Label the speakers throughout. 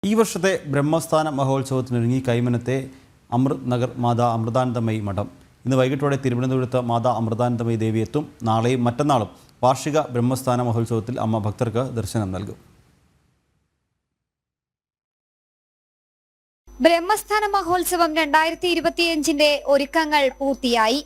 Speaker 1: ഈ വർഷത്തെ ബ്രഹ്മസ്ഥാന മഹോത്സവത്തിനൊരുങ്ങി കൈമനത്തെ അമൃത് നഗർ മാതാ അമൃതാനന്ദമയി മഠം. ഇന്ന് വൈകിട്ടോടെ തിരുവനന്തപുരത്ത് മാതാ അമൃതാനന്ദമയി ദേവി എത്തും. നാളെയും മറ്റന്നാളും വാർഷിക ബ്രഹ്മസ്ഥാന മഹോത്സവത്തിൽ അമ്മ ഭക്തർക്ക് ദർശനം നൽകും.
Speaker 2: ബ്രഹ്മസ്ഥാന മഹോത്സവം 2025 ഒരുക്കങ്ങൾ പൂർത്തിയായി.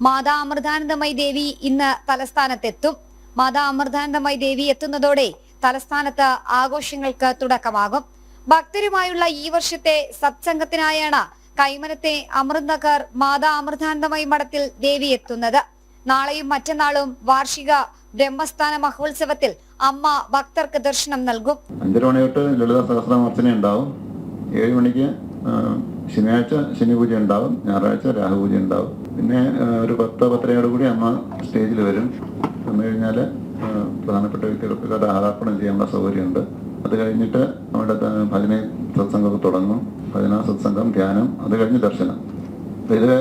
Speaker 2: മാതാ അമൃതാനന്ദമയി ദേവി ഇന്ന് തലസ്ഥാനത്തെത്തും. മാതാ അമൃതാനന്ദമയി ദേവി എത്തുന്നതോടെ തലസ്ഥാനത്ത് ആഘോഷങ്ങൾക്ക് തുടക്കമാകും. ഭക്തരുമായുള്ള ഈ വർഷത്തെ സത്സംഗത്തിനായാണ് കൈമനത്തെ അമൃത് നഗർ മാതാ അമൃതാനന്ദമയി മഠത്തിൽ ദേവി എത്തുന്നത്. നാളെയും മറ്റന്നാളും വാർഷിക ബ്രഹ്മസ്ഥാന മഹോത്സവത്തിൽ അമ്മ ഭക്തർക്ക് ദർശനം നൽകും.
Speaker 3: 5 മണി തൊട്ട് ലളിത സഹസ്രനാമർച്ചന ഉണ്ടാവും. 7 മണിക്ക് ശനിയാഴ്ച ശനി പൂജ ഉണ്ടാവും. ഞായറാഴ്ച രാഹുപൂജ ഉണ്ടാവും. പിന്നെ ഒരു 10-10:30 കൂടി അമ്മ സ്റ്റേജിൽ വരും. വന്നു കഴിഞ്ഞാൽ പ്രധാനപ്പെട്ട വ്യക്തികൾക്ക് ആരാധന ചെയ്യാനുള്ള സൗകര്യമുണ്ട്. അത് കഴിഞ്ഞിട്ട് നമ്മുടെ ഭജന സത്സംഗമൊക്കെ തുടങ്ങും. ഭജന സത്സംഗം, ധ്യാനം, അത് കഴിഞ്ഞ് ദർശനം. ഇത്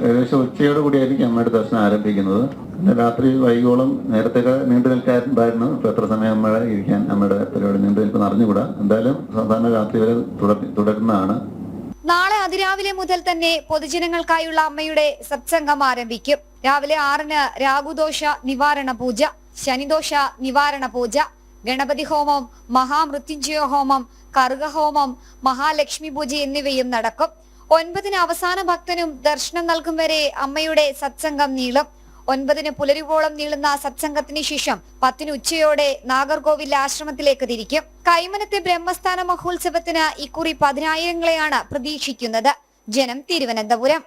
Speaker 3: ഏകദേശം ഉച്ചയോട് കൂടിയായിരിക്കും അമ്മയുടെ ദർശനം ആരംഭിക്കുന്നത്. പിന്നെ രാത്രി വൈകോളം നേരത്തെ നീണ്ടു നിൽക്കാറുണ്ടായിരുന്നു. ഇപ്പോൾ എത്ര സമയം അമ്മ ഇരിക്കാൻ അമ്മയുടെ പരിപാടി നീണ്ടു നിൽക്കുന്ന അറിഞ്ഞുകൂടാ. എന്തായാലും സാധാരണ രാത്രി വരെ തുടരുന്നതാണ്.
Speaker 2: നാളെ അതിരാവിലെ മുതൽ തന്നെ പൊതുജനങ്ങൾക്കായുള്ള അമ്മയുടെ സത്സംഗം ആരംഭിക്കും. രാവിലെ 6-ന് രാഹുദോഷ നിവാരണ പൂജ, ശനിദോഷ നിവാരണ പൂജ, ഗണപതി ഹോമം, മഹാമൃത്യുഞ്ജയ ഹോമം, കറുകഹോമം, മഹാലക്ഷ്മി പൂജ എന്നിവയും നടക്കും. 9-ന് അവസാന ഭക്തനും ദർശനം നൽകും വരെ അമ്മയുടെ സത്സംഗം നീളും. 9-ന് പുലരുവോളം നീളുന്ന സത്സംഗത്തിന് ശേഷം 10-ന് ഉച്ചയോടെ നാഗർകോവിൽ ആശ്രമത്തിലേക്ക് തിരിക്കും. കൈമനത്തെ ബ്രഹ്മസ്ഥാന മഹോത്സവത്തിന് ഇക്കുറി 10,000-ങ്ങളെയാണ് പ്രതീക്ഷിക്കുന്നത്. ജനം, തിരുവനന്തപുരം.